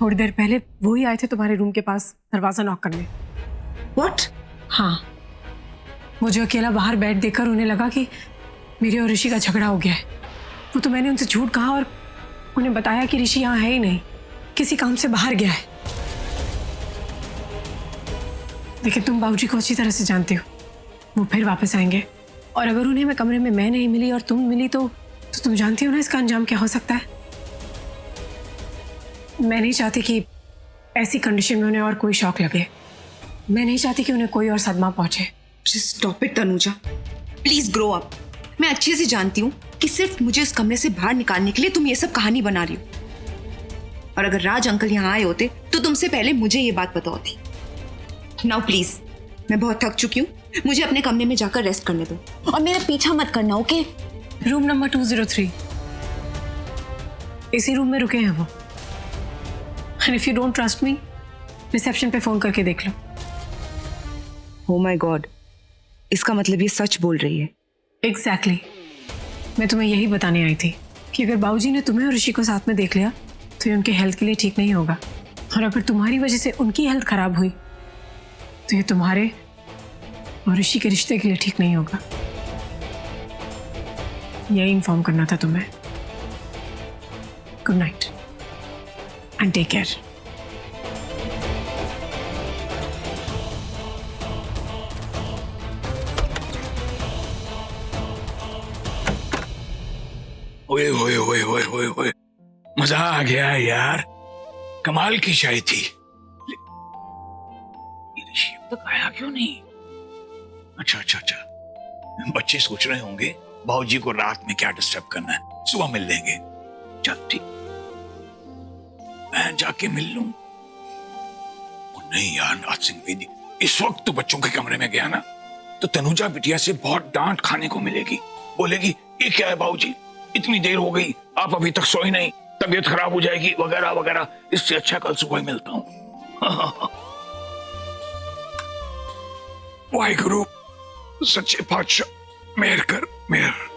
थोड़ी देर पहले वो ही आए थे तुम्हारे रूम के पास दरवाजा नॉक करने। व्हाट? हाँ, मुझे अकेला बाहर बैठ देखकर उन्हें लगा कि मेरे और ऋषि का झगड़ा हो गया है। वो तो मैंने उनसे झूठ कहा और उन्हें बताया कि ऋषि यहाँ है ही नहीं, किसी काम से बाहर गया है। लेकिन तुम बाबूजी को अच्छी तरह से जानते हो, वो फिर वापस आएंगे और अगर उन्हें मैं कमरे में मैं नहीं मिली और तुम मिली तो तुम जानती हो ना इसका अंजाम क्या हो सकता है। मैं नहीं चाहती कि ऐसी कंडीशन में उन्हें और कोई शौक लगे। मैं नहीं चाहती कि उन्हें कोई और सदमा पहुंचे। Just stop it Tanuja, please grow up. मैं अच्छे से जानती हूँ कि सिर्फ मुझे इस कमरे से बाहर निकालने के लिए तुम ये सब कहानी बना रही हो। और अगर राज अंकल यहाँ आए होते तो तुमसे पहले मुझे ये बात पता होती। नाउ प्लीज, मैं बहुत थक चुकी हूँ, मुझे अपने कमरे में जाकर रेस्ट करने दो और मेरा पीछा मत करना, ओके? रूम नंबर 203, इसी रूम में रुके हैं वो। And if you don't trust me, reception पे फोन करके देख लो। ओ माय गॉड, इसका मतलब ये सच बोल रही है? एग्जैक्टली, मैं तुम्हें यही बताने आई थी कि अगर बाबूजी ने तुम्हें और ऋषि को साथ में देख लिया तो ये उनके हेल्थ के लिए ठीक नहीं होगा, और अगर तुम्हारी वजह से उनकी हेल्थ खराब हुई तो ये तुम्हारे और ऋषि के रिश्ते के लिए ठीक नहीं होगा। यही इन्फॉर्म करना था तुम्हें। Good night and take care. ओए ओए ओए ओए ओए ओए, मजा आ गया यार, कमाल की चाय थी। ये ऋषि अब तक आया क्यों नहीं? अच्छा अच्छा अच्छा, बच्चे सोच रहे होंगे बाबूजी को रात में क्या डिस्टर्ब करना है, सुबह मिल लेंगे। चल ठीक, मैं जाके मिल लूं। नहीं यार नाथ सिंह बेदी, इस वक्त तो बच्चों के कमरे में गया ना तो तनुजा बिटिया से बहुत डांट खाने को मिलेगी। बोलेगी ये क्या है बाबूजी, इतनी देर हो गई, आप अभी तक सोए नहीं, तबीयत खराब हो जाएगी वगैरह वगैरह। इससे अच्छा कल सुबह मिलता हूं। वाहिगुरु सच्चे पातशाह मेहर कर, मेहर।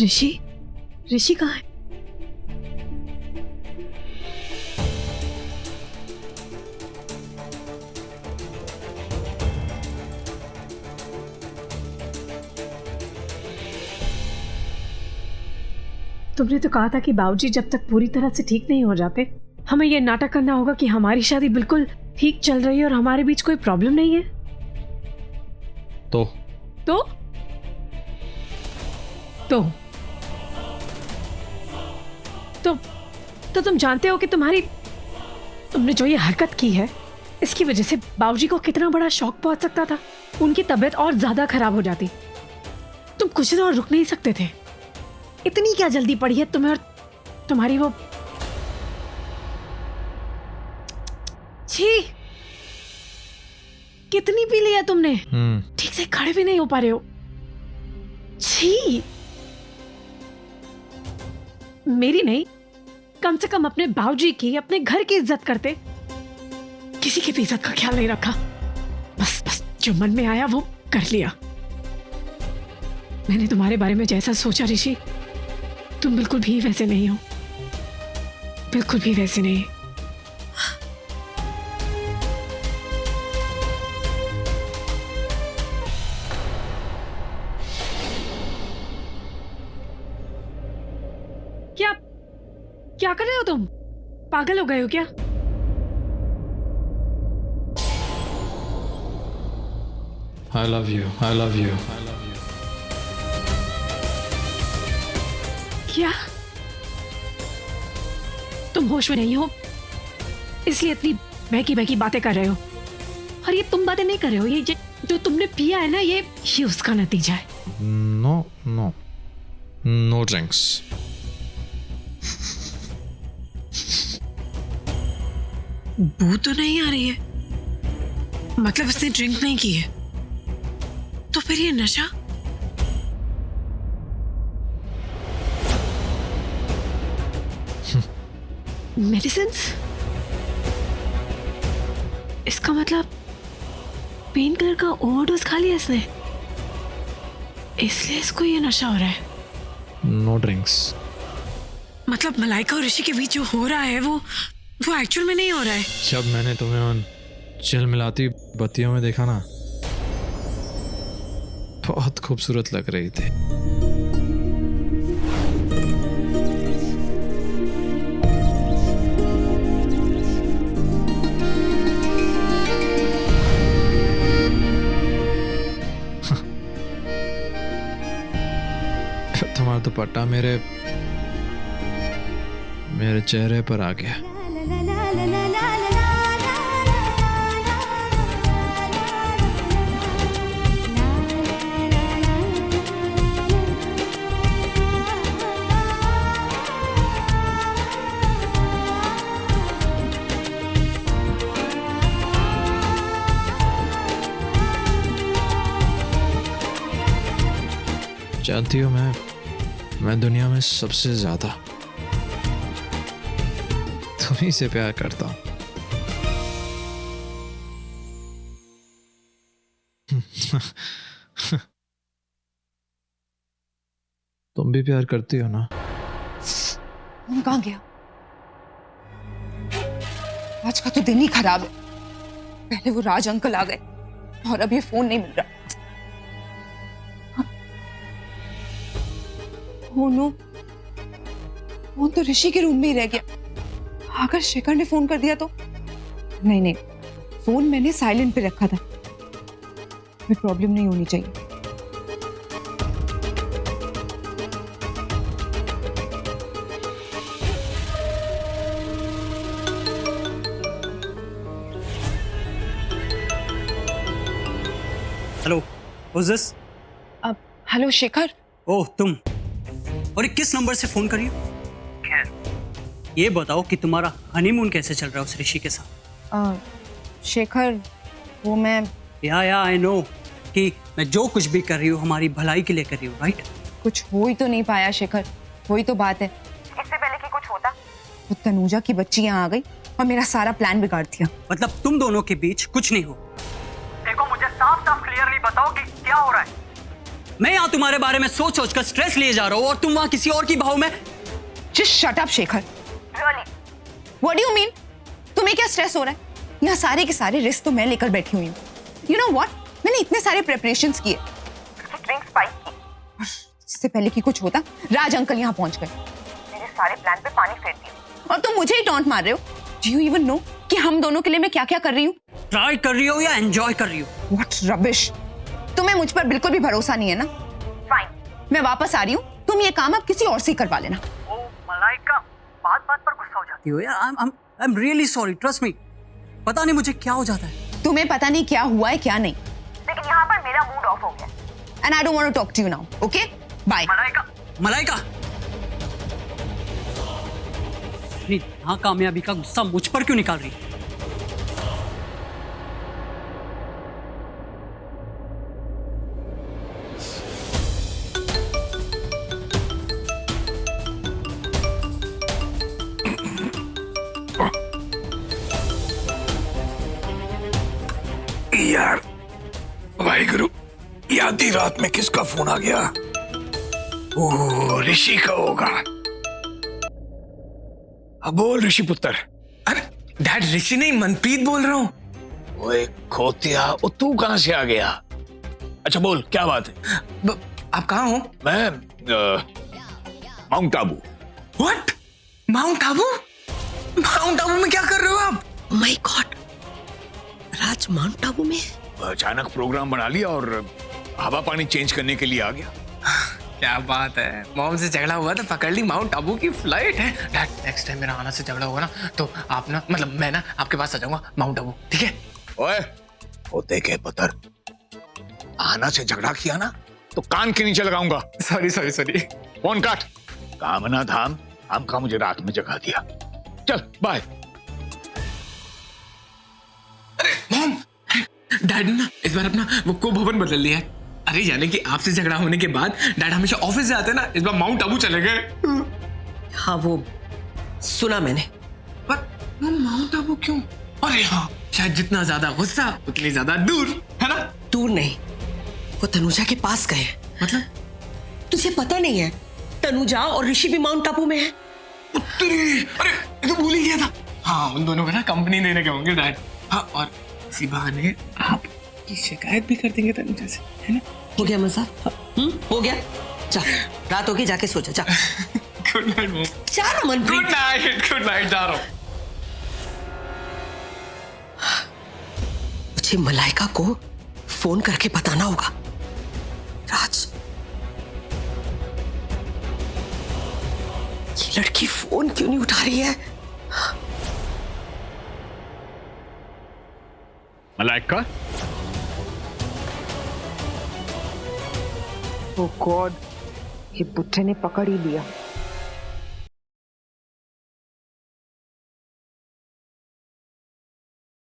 ऋषि, ऋषि कहाँ है? तुमने तो कहा था कि बाबूजी जब तक पूरी तरह से ठीक नहीं हो जाते हमें यह नाटक करना होगा कि हमारी शादी बिल्कुल ठीक चल रही है और हमारे बीच कोई प्रॉब्लम नहीं है। तो तुम जानते हो कि तुमने जो ये हरकत की है इसकी वजह से बाबूजी को कितना बड़ा शॉक पहुंच सकता था। उनकी तबीयत और ज्यादा खराब हो जाती। तुम कुछ दिन और रुक नहीं सकते थे। इतनी क्या जल्दी पड़ी है तुम्हें और तुम्हारी वो छी, कितनी पी लिया तुमने? ठीक से खड़े भी नहीं हो पा रहे हो। छी, मेरी नहीं, कम से कम अपने बाबूजी की, अपने घर की इज्जत करते। किसी की भी इज्जत का ख्याल नहीं रखा। बस जो मन में आया वो कर लिया। मैंने तुम्हारे बारे में जैसा सोचा ऋषि, तुम बिल्कुल भी वैसे नहीं हो, बिल्कुल भी वैसे नहीं। क्या कर रहे हो तुम? पागल हो गए हो क्या? I love you, I love you. क्या तुम होश में नहीं हो इसलिए इतनी बहकी बातें कर रहे हो? और ये तुम बातें नहीं कर रहे हो, ये जो तुमने पिया है ना, ये उसका नतीजा है। No drinks. बू तो नहीं आ रही है, मतलब उसने ड्रिंक नहीं की है, तो फिर ये नशा? मेडिसिन्स? इसका मतलब पेन किलर का ओवरडोज खा लिया इसने, इसलिए इसको ये नशा हो रहा है। No drinks. मतलब मलाइका और ऋषि के बीच जो हो रहा है वो एक्चुअल में नहीं हो रहा है। जब मैंने तुम्हें उन चिलमिलाती बत्तियों में देखा ना, बहुत खूबसूरत लग रही थी। तुम्हारा दुपट्टा मेरे चेहरे पर आ गया। जानती हो, मैं दुनिया में सबसे ज्यादा तुम्ही से प्यार करता हूं। तुम भी प्यार करती हो ना? फोन कहाँ गया? आज का तो दिन ही खराब है। पहले वो राज अंकल आ गए और अब ये फोन नहीं मिल रहा। ओ नो, फोन तो ऋषि के रूम में ही रह गया। अगर शेखर ने फोन कर दिया तो? नहीं, फोन मैंने साइलेंट पे रखा था। कोई प्रॉब्लम नहीं होनी चाहिए। Hello, who's this? अब हेलो शेखर। ओह तुम, और ये किस नंबर से फोन करी हो? खैर ये बताओ कि तुम्हारा हनीमून कैसे चल रहा है उस ऋषि के साथ? शेखर, वो मैं या आई नो कि मैं जो कुछ भी कर रही हूँ हमारी भलाई के लिए कर रही हूँ, राइट? कुछ हो ही तो नहीं पाया शेखर, वही तो बात है। इससे पहले कि कुछ होता, वो तनुजा की बच्ची यहाँ आ गई और मेरा सारा प्लान बिगाड़ दिया। मतलब तुम दोनों के बीच कुछ नहीं हो? देखो मुझे साफ साफ क्लियरली बताओ कि क्या हो रहा है। मैं यहाँ तुम्हारे बारे में सोच सोच कर स्ट्रेस लिए जा रहा हूँ और तुम वहाँ किसी और की बहू में। Just shut up Shekhar. Really? What do you mean? तुम्हें क्या स्ट्रेस हो रहा है? यहाँ सारे के सारे रिस्क तो मैं लेकर बैठी हुई हूँ। You know what? मैंने इतने सारे प्रिपरेशंस किए, ड्रिंक्स पाई की, और इससे पहले कि कुछ होता राज अंकल यहाँ पहुंच गए, मेरे सारे प्लान पे पानी फेर दिया और तुम मुझे ही टॉन्ट मार रहे हो। Do you even know कि हम दोनों के लिए मैं क्या क्या कर रही हूँ? ट्राई कर रही हो या एंजॉय कर रही हो? What rubbish! तुम्हें मुझ पर बिल्कुल भी भरोसा नहीं है ना? फाइन, मैं वापस आ रही हूँ। तुम ये काम अब किसी और से करवा लेना। ओ मलाइका, बात बात पर गुस्सा हो जाती हो यार। I am really sorry, trust me. पता नहीं मुझे क्या हो जाता है। तुम्हें पता नहीं क्या हुआ है क्या नहीं, लेकिन यहाँ पर मेरा मूड ऑफ हो गया। And I don't want to talk to you now. Okay? Bye. Malaika, अपनी नाकामयाबी का गुस्सा मुझ पर क्यों निकाल रही है? यार वाहिगुरु, आधी रात में किसका फोन आ गया? ओह, ऋषि का होगा। अब बोल ऋषि पुत्र। अरे डैड, ऋषि नहीं, मनप्रीत बोल रहा हूँ। ओए खोतिया, ओ तू कहां से आ गया? अच्छा बोल, क्या बात है? आप कहाँ हो? मैं mount Abu. What? Mount Abu? Mount Abu में क्या कर रहे हो आप? My God, Raj mount Abu में? अचानक प्रोग्राम बना लिया और हवा पानी चेंज करने के लिए आ गया। क्या बात है, मॉम से झगड़ा हुआ तो पकड़ ली, माउंट आबू की फ्लाइट है। डैड, नेक्स्ट टाइम मेरा आना से झगड़ा होगा ना तो आप ना, मतलब मैं ना आपके पास आ जाऊंगा माउंट आबू, ठीक है? ओए, होते के पुत्र, आना से झगड़ा किया ना तो कान के नीचे लगाऊंगा। Sorry sorry sorry. फोन काट। काम ना धाम, हम का मुझे रात में जगा दिया। चल बाय। अरे मॉम, डैड ने ना इस बार अपना वो को भवन बदल लिया है। अरे यानी कि आपसे झगड़ा होने के बाद डैड हमेशा ऑफिस से आते ना, इस बार माउंट आबू चले गए। हाँ वो सुना मैंने, पर वो माउंट आबू क्यों? अरे हाँ, शायद जितना ज्यादा गुस्सा उतनी ज्यादा दूर, है ना? दूर नहीं, वो तनुजा के पास गए हैं। मतलब तुझे पता नहीं है, तनुजा और ऋषि भी माउंट आबू में है। उत्तरी, अरे ये तो भूल ही गया था। हाँ, उन दोनों को ना कंपनी देने के होंगे डैड। हाँ, और इसी बहाने आप की शिकायत भी कर देंगे तनुजा से, है ना? हो गया मजा? हो गया। जा, रात होगी, जाके सो जा। जा गुड नाइट मॉम। जा ना मनप्रीत। गुड नाइट, जा रहा हूँ। मुझे मलाइका को फोन करके बताना होगा। राज, ये लड़की फोन क्यों नहीं उठा रही है? मलाइका, ओ गॉड, ये बुट्टे ने पकड़ ही लिया।